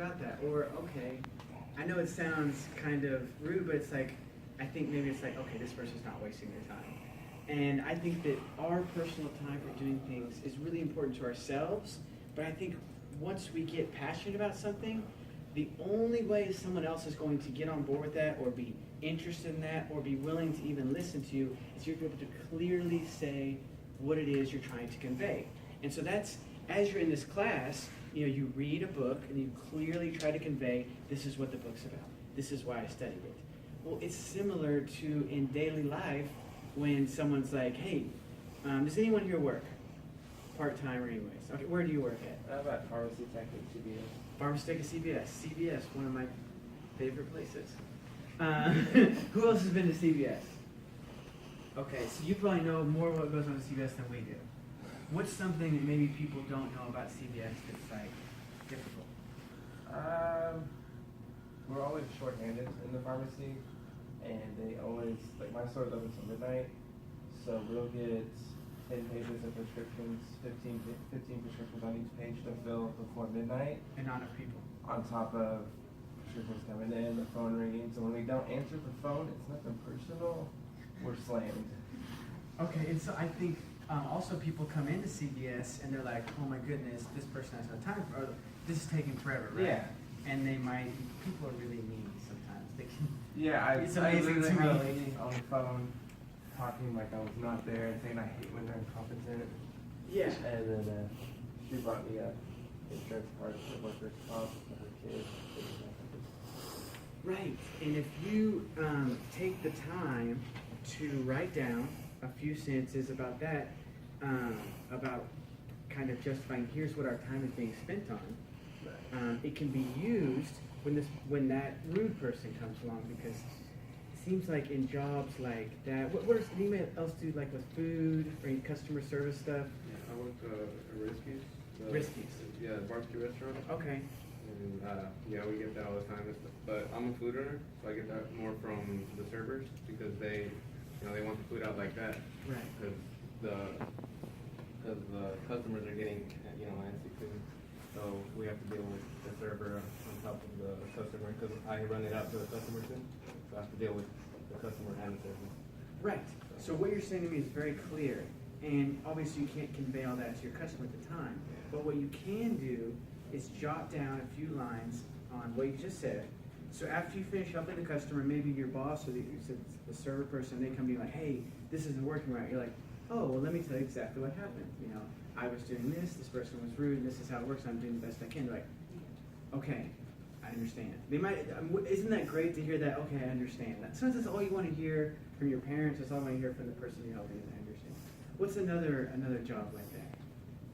about that? Or, okay, I know it sounds kind of rude, but it's like, I think maybe it's like, okay, this person's not wasting their time. And I think that our personal time for doing things is really important to ourselves, but I think once we get passionate about something, the only way someone else is going to get on board with that or be interested in that or be willing to even listen to you is you're able to clearly say what it is you're trying to convey. And so that's, as you're in this class, you read a book and you clearly try to convey, this is what the book's about. This is why I studied it. Well, it's similar to in daily life when someone's like, hey, does anyone here work? Part-time or anyways? Okay, where do you work at? I'm at Pharmacy Tech at CBS. Pharmacy Tech at CBS. CBS, one of my favorite places. Who else has been to CBS? Okay, so you probably know more what goes on at CBS than we do. What's something that maybe people don't know about CBS that's like difficult? We're always short-handed in the pharmacy, and they always, like my store's open until midnight, so we'll get 10 pages of prescriptions, 15 prescriptions on each page to fill before midnight. And not enough people. On top of prescriptions coming in, the phone ringing, so when we don't answer the phone, it's nothing personal, we're slammed. Okay, and so I think also people come into CBS and they're like, oh my goodness, this person has no time for, or this is taking forever, right? Yeah. And they might, people are really mean sometimes. They can. Yeah, It's I amazing literally to had a me. lady on the phone talking like I was not there and saying I hate when they're incompetent. Yeah. And then she brought me a insurance card for workers' comp for her kids. Right, and if you take the time to write down a few sentences about that, about kind of justifying here's what our time is being spent on, it can be used when that rude person comes along, because it seems like in jobs like that, what does anybody else do, like with food or any customer service stuff? Yeah, I work at Risky's. Risky's. Yeah, the barbecue restaurant. Okay. And yeah, we get that all the time. But I'm a food runner, so I get that more from the servers because they want the food out like that. Right. Because the customers are getting antsy too. So we have to deal with the server on top of the customer because I run it out to the customer too. So I have to deal with the customer and the server. Right. So what you're saying to me is very clear. And obviously you can't convey all that to your customer at the time. But what you can do is jot down a few lines on what you just said. So after you finish helping the customer, maybe your boss or the server person, they come to you like, hey, this isn't working right. You're like, oh, well, let me tell you exactly what happened. I was doing this person was rude, and this is how it works, and I'm doing the best I can. They're like, okay, I understand. They might, isn't that great to hear that, okay, I understand. Sometimes that's all you want to hear from your parents, that's all you want to hear from the person you're helping, I understand. What's another job like that?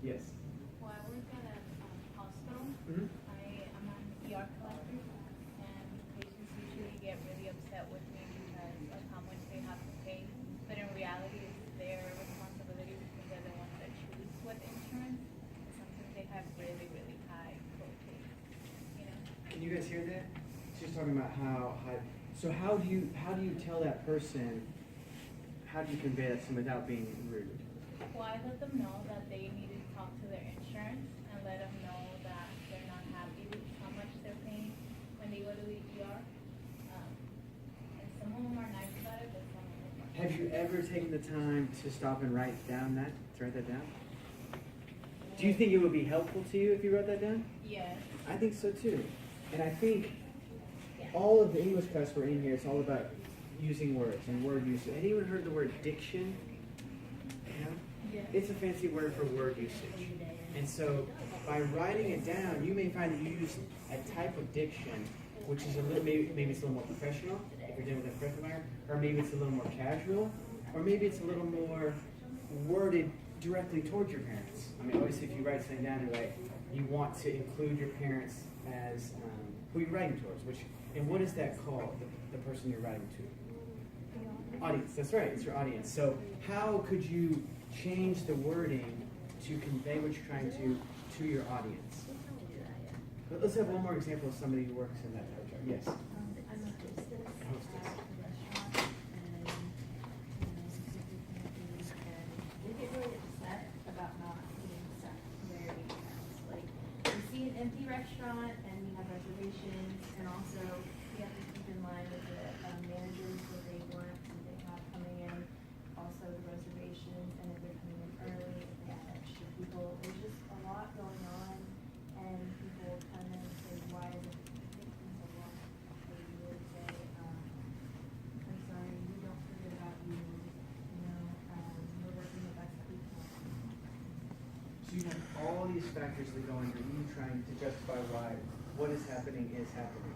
Yes? Well, I work at a hospital. Mm-hmm. I'm an ER collector, and patients usually get really upset with me because of how much they have to pay. But in reality, it's their responsibility because they're the ones that choose what insurance. Sometimes they have really, really high co-pays, Can you guys hear that? She's talking about how high. So how do you tell that person? How do you convey that to them without being rude? Well, I let them know that they need to talk to their insurance and let them know that they're not happy with how much they're paying when they go to the ER. And some of them are nice about it, but some of them are. Have you ever taken the time to stop and write that down? Do you think it would be helpful to you if you wrote that down? Yes. I think so too. And I think all of the English class we're in here, it's all about using words and word use. Have anyone heard the word diction? Yes. It's a fancy word for word usage. And so by writing it down, you may find that you use a type of diction which is a little, maybe it's a little more professional if you're dealing with a professional environment, or maybe it's a little more casual, or maybe it's a little more worded directly towards your parents. I mean, obviously if you write something down, you're like, you want to include your parents as who you're writing towards, and what is that called, the person you're writing to? Audience, that's right, it's your audience. So how could you change the wording to convey what you're trying to your audience? Let's have one more example of somebody who works in that type of job. Yes? I'm a hostess at a restaurant, and we get really upset about not being sent where we like we see an empty restaurant and we have reservations, and also you have to keep in line with the managers, what they want, what they have coming in, also the reservations, and if they're coming in early, if they have extra people. There's just a lot going on, and people come in and say, why is it taking so long? They would say, I'm sorry, we don't forget about you, we're working the best we can. So you have all these factors that go into you trying to justify why what is happening is happening.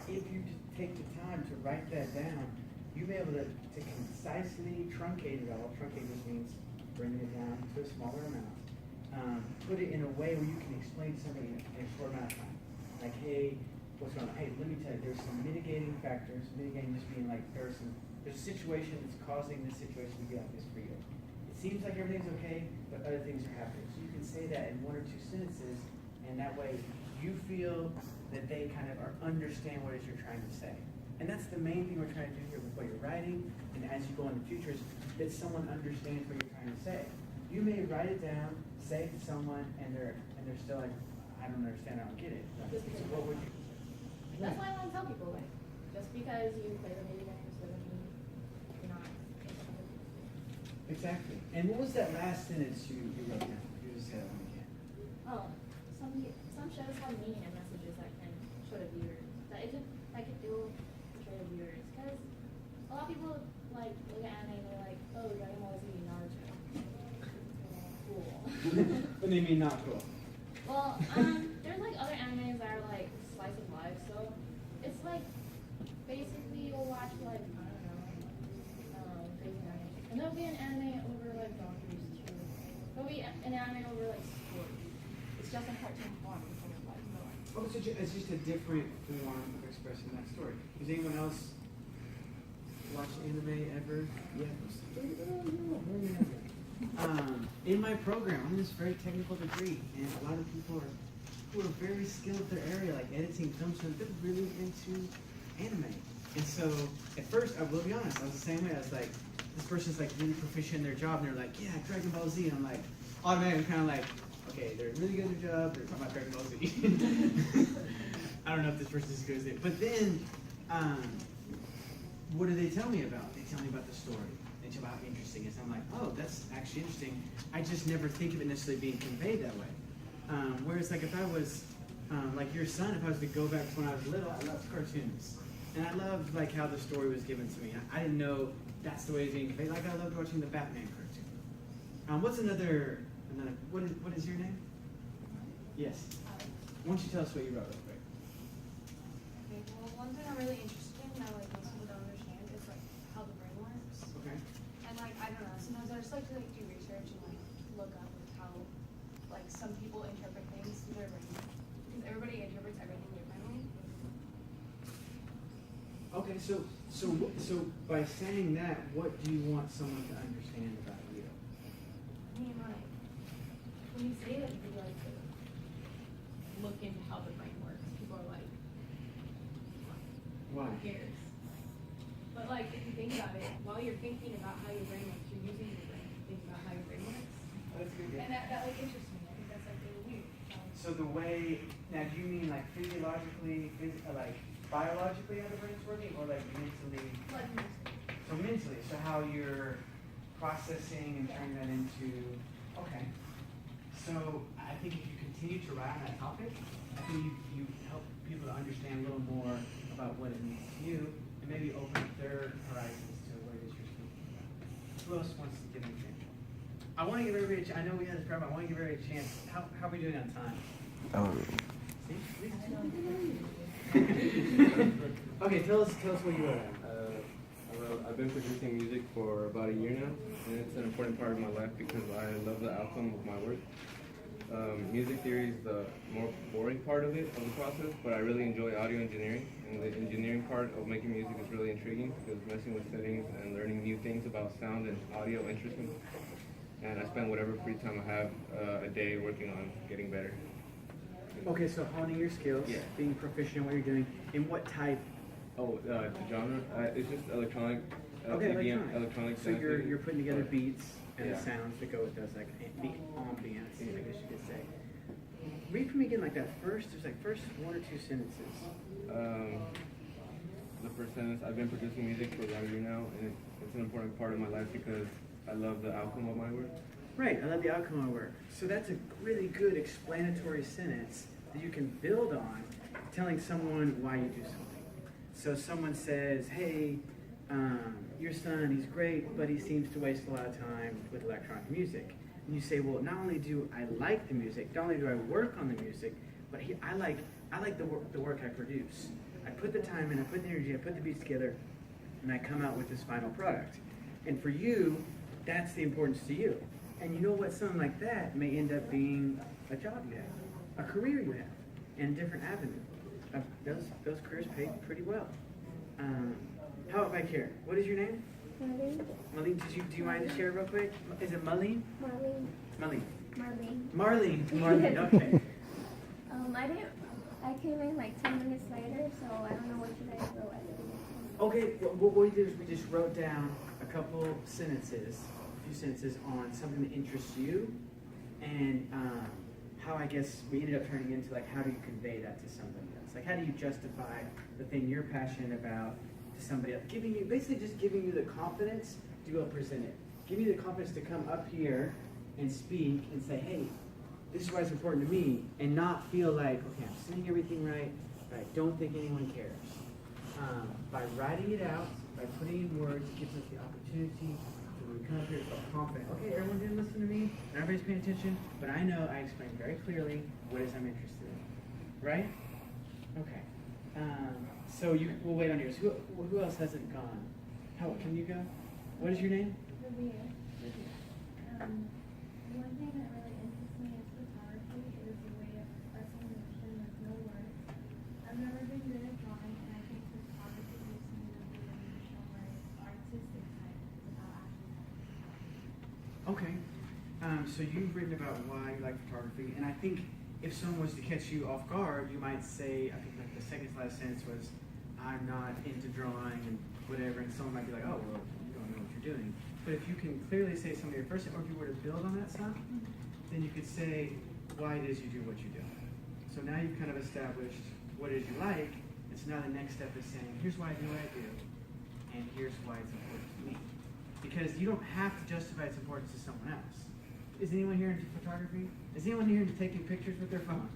If you just take the time to write that down, you'll be able to concisely truncate it all. Truncate just means bringing it down to a smaller amount. Put it in a way where you can explain something in a short amount of time. Like, hey, what's going on? Hey, let me tell you, there's some mitigating factors. Mitigating just being like there's a situation that's causing this situation to be like this for you. It seems like everything's okay, but other things are happening. So you can say that in 1 or 2 sentences, and that way you feel that they kind of understand what it is you're trying to say. And that's the main thing we're trying to do here with what you're writing, and as you go in the future, is that someone understands what you're trying to say. You may write it down, say it to someone, and they're still like, I don't understand, I don't get it. So what would you? That's why I want to tell people, like, just because you play the video games doesn't mean you're not. Exactly. And what was that last sentence you wrote down? You just said it again. Oh, some shows have meaning and messages that can show the viewers. That it do show the viewers, because a lot of people like look at anime and they're like, oh, Dragon Ball Z, Naruto. Cool. What do you mean not cool? Well, there's like other animes that are like slice of life, so it's like basically you'll watch like, I don't know, Grey's Anatomy, and there'll be an anime over like doctors too. There'll be an anime over like sports. It's just a cartoon form instead of like no. Oh, so it's just a different form of expressing that story. Does anyone else watch anime ever? Yeah. In my program, I'm in this very technical degree, and a lot of people who are very skilled at their area, like editing films, so they're really into anime. And so, at first, I will be honest, I was the same way. I was like, this person's like really proficient in their job, and they're like, yeah, Dragon Ball Z. And I'm like, automatically kind of like, okay, they're really good at their job, they're talking about Dragon Ball Z. I don't know if this person's as good as it. But then, what do they tell me about? They tell me about the story. They tell me how interesting it is. I'm like, oh, that's actually interesting. I just never think of it necessarily being conveyed that way. Whereas, like, if I was, like your son, if I was to go back to when I was little, I loved cartoons. And I loved, like, how the story was given to me. I didn't know that's the way it was being conveyed. Like, I loved watching the Batman cartoon. What's another, what is your name? Yes. Why don't you tell us what you wrote real quick? Okay, well, one thing I'm really interested in that like most people don't understand is like how the brain works. Okay. And like I don't know, sometimes I just like to like do research and like look up like how like some people interpret things through their brain. Because everybody interprets everything differently. Okay, so by saying that, what do you want someone to understand about you? I mean, like, when you say that you like to look into how the brain works, people are like, Why? who cares? But like, if you think about it, while you're thinking about how your brain works, you're using your brain to think about how your brain works. That's good. And that like interests me. I think that's like really weird. So the way, now do you mean like physiologically, like biologically how the brain's working, or like mentally? Like, So mentally, so how you're processing and turning that into, okay. So I think if you continue to write on that topic, I think you help people to understand a little more about what it means to you, and maybe open up their horizons to what it is you're speaking about. Who else wants to give an example? I want to give everybody a chance. I know we had this problem. I want to give everybody a chance. How are we doing on time? See? Okay, tell us what you wrote. I've been producing music for about a year now, and it's an important part of my life because I love the outcome of my work. Music theory is the more boring part of it, of the process, but I really enjoy audio engineering, and the engineering part of making music is really intriguing because messing with settings and learning new things about sound and audio interests me. And I spend whatever free time I have a day working on getting better. Okay, so honing your skills, Yeah. being proficient in what you're doing, in what type? Oh, the genre? It's just electronic. Okay, EDM, electronic. So you're putting together beats and Yeah. the sounds that go with those, like the ambience, I guess you could say. read for me again, like that first, there's like first one or two sentences. The first sentence, I've been producing music for about a year now, and it's an important part of my life because I love the outcome of my work. Right, I love the outcome of work. So that's a really good explanatory sentence that you can build on, telling someone why you do something. So someone says, hey, your son, he's great, but he seems to waste a lot of time with electronic music. And you say, well, not only do I like the music, not only do I work on the music, but I like the work I produce. I put the time in, I put the energy, I put the beats together, and I come out with this final product. And for you, that's the importance to you. And you know what, something like that may end up being a job you have, a career you have, and a different avenue. Those careers pay pretty well. How about back here? What is your name? Marlene. Marlene, do you mind to share real quick? Is it Marlene? Marlene. Marlene. Marlene. Marlene, okay. I came in like 10 minutes later, so I don't know what you guys wrote at the beginning. Okay, what we did is we just wrote down a few sentences on something that interests you, and how I guess we ended up turning into like, how do you convey that to somebody else? Like, how do you justify the thing you're passionate about to somebody else? Basically just giving you the confidence to go present it. Giving you the confidence to come up here and speak and say, hey, this is why it's important to me, and not feel like, okay, I'm saying everything right, but I don't think anyone cares. By writing it out, by putting in words, it gives us the opportunity to come up here and feel confident. Okay, everyone didn't listen to me, and everybody's paying attention, but I know I explained very clearly what it is I'm interested in. Right? Okay. So we'll wait on yours. Who else hasn't gone? Can you go? What is your name? Revere. One thing that really interests me is photography. It is a way of expressing emotion with no words. I've never been good at drawing, and I think photography gives me the ability to show my artistic side without actually having to. Okay. So you've written about why you like photography, and I think if someone was to catch you off guard, you might say, I think like the second to last sentence was, I'm not into drawing and whatever, and someone might be like, oh, well, you don't know what you're doing. But if you can clearly say something at first, or if you were to build on that stuff, then you could say why it is you do what you do. So now you've kind of established what it is you like, and so now the next step is saying, here's why I do what I do, and here's why it's important to me. Because you don't have to justify its importance to someone else. Is anyone here into photography? Is anyone here into taking pictures with their phone?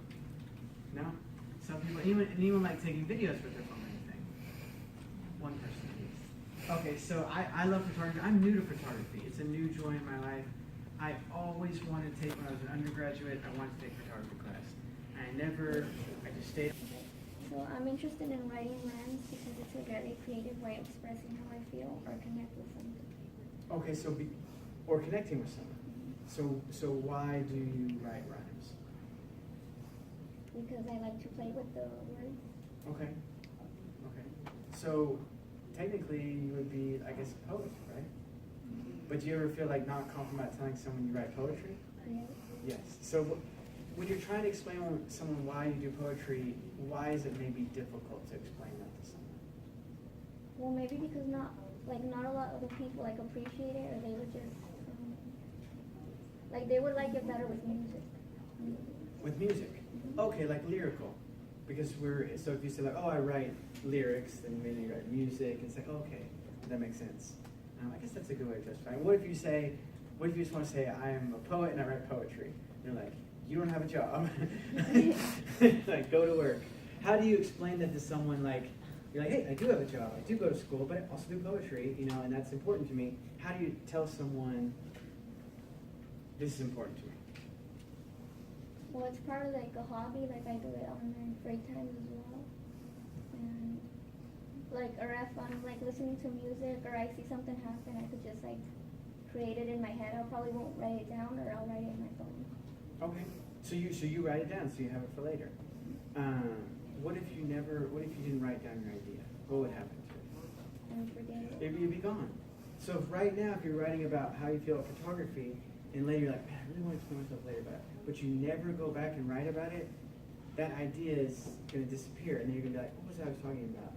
No? Some people, anyone like taking videos with their phone or anything? One person at least. Okay, so I love photography. I'm new to photography. It's a new joy in my life. I always wanted to take, when I was an undergraduate, I wanted to take photography class. I just stayed. So I'm interested in writing rhymes because it's a very creative way of expressing how I feel or connect with something. Okay, or connecting with someone. So why do you write rhymes? Because I like to play with the words. Okay. So technically you would be, I guess, a poet, right? But do you ever feel like not confident about telling someone you write poetry? Yeah. Yes. So when you're trying to explain to someone why you do poetry, why is it maybe difficult to explain that to someone? Well, maybe because not a lot of the people like appreciate it, or they would just they would like it better with music. With music? Okay, like lyrical. Because so if you say like, oh, I write lyrics, then maybe you write music, it's like, okay, that makes sense. I guess that's a good way of justifying. What if you just want to say, I am a poet and I write poetry? You're like, you don't have a job. Like, go to work. How do you explain that to someone like, you're like, hey, I do have a job, I do go to school, but I also do poetry, and that's important to me. How do you tell someone, this is important to me? Well, it's part of like a hobby, like I do it on my free time as well. And or if I'm like listening to music or I see something happen, I could just like create it in my head. I probably won't write it down, or I'll write it in my phone. Okay, so you write it down so you have it for later. What if you didn't write down your idea? What would happen to it? And forget it. Maybe you'd be gone. So if right now, if you're writing about how you feel about photography, and later you're like, man, I really want to explain myself later about it, but you never go back and write about it, that idea is going to disappear, and then you're going to be like, what was I talking about?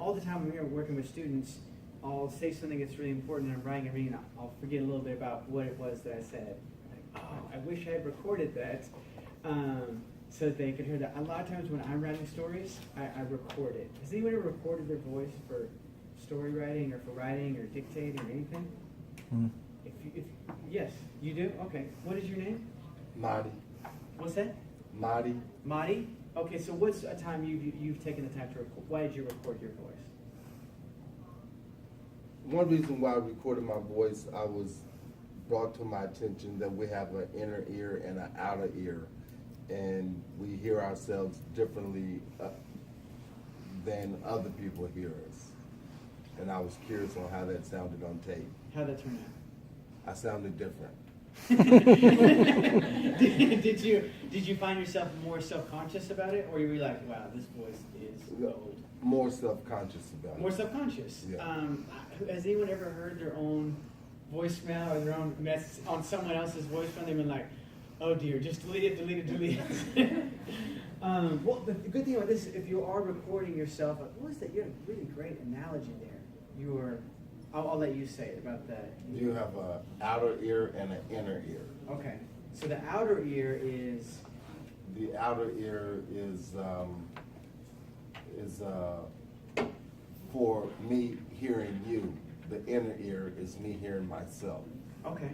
All the time when we're working with students, I'll say something that's really important, and I'm writing and reading, and I'll forget a little bit about what it was that I said. Like, oh, I wish I had recorded that. so that they could hear that. A lot of times when I'm writing stories, I record it. Has anyone ever recorded their voice for story writing or for writing or dictating or anything? Yes, you do? Okay. What is your name? Marty. What's that? Marty. Marty? Okay, so what's a time you've taken the time to record? Why did you record your voice? One reason why I recorded my voice, I was brought to my attention that we have an inner ear and an outer ear, and we hear ourselves differently than other people hear us. And I was curious on how that sounded on tape. How'd that turn I sounded different. out? did you find yourself more self-conscious about it, or you were like, wow, this voice is gold? More self-conscious about it. More self-conscious. Yeah. Has anyone ever heard their own voicemail or their own message on someone else's voicemail? They've been like, oh dear, just delete it. Well, the good thing about this, if you are recording yourself, what was that? You had a really great analogy there. I'll let you say it about that. You have an outer ear and an inner ear. Okay. So the outer ear is. The outer ear is for me hearing you. The inner ear is me hearing myself. Okay.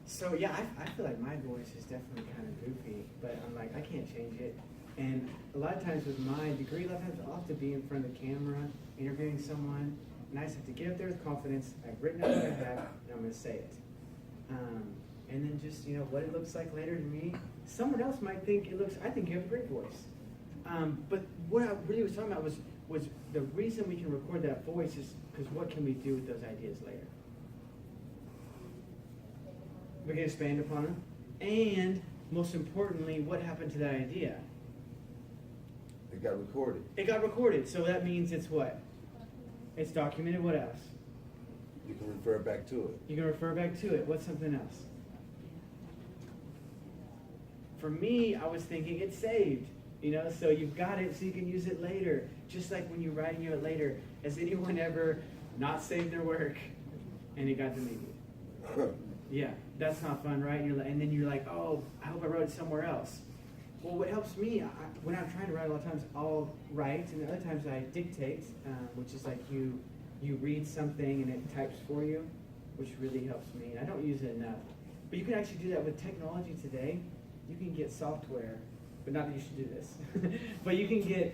So yeah, I feel like my voice is definitely kind of goofy, but I'm like, I can't change it. And a lot of times with my degree, a lot of times I'll have to be in front of the camera, interviewing someone, and I just have to get up there with confidence. I've written out what I have, and I'm going to say it. And then just, what it looks like later to me. Someone else might think I think you have a great voice. But what I really was talking about was the reason we can record that voice is because what can we do with those ideas later? We can expand upon them. And most importantly, what happened to that idea? It got recorded. It got recorded. So that means it's what? It's documented. What else? You can refer back to it. You can refer back to it. What's something else? For me, I was thinking it's saved. So you've got it so you can use it later. Just like when you're writing it later. Has anyone ever not saved their work and it got deleted? Yeah, that's not fun, right? And then you're like, oh, I hope I wrote it somewhere else. Well, what helps me, when I'm trying to write, a lot of times I'll write, and other times I dictate, which is like you read something and it types for you, which really helps me. And I don't use it enough. But you can actually do that with technology today. You can get software, but not that you should do this. But you can get,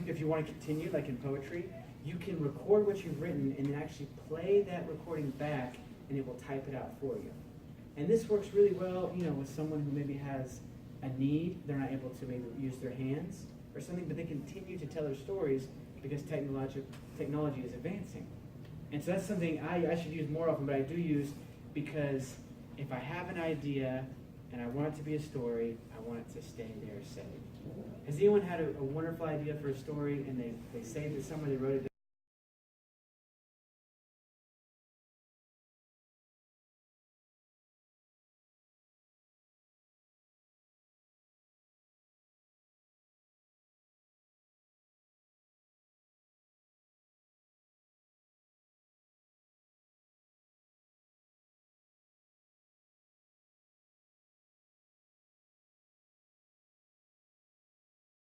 if you want to continue, like in poetry, you can record what you've written and then actually play that recording back, and it will type it out for you. And this works really well, with someone who maybe has a need, they're not able to maybe use their hands or something, but they continue to tell their stories because technology is advancing. And so that's something I should use more often, but I do use because if I have an idea and I want it to be a story, I want it to stay there saved. Has anyone had a wonderful idea for a story and they saved it somewhere, they wrote it down?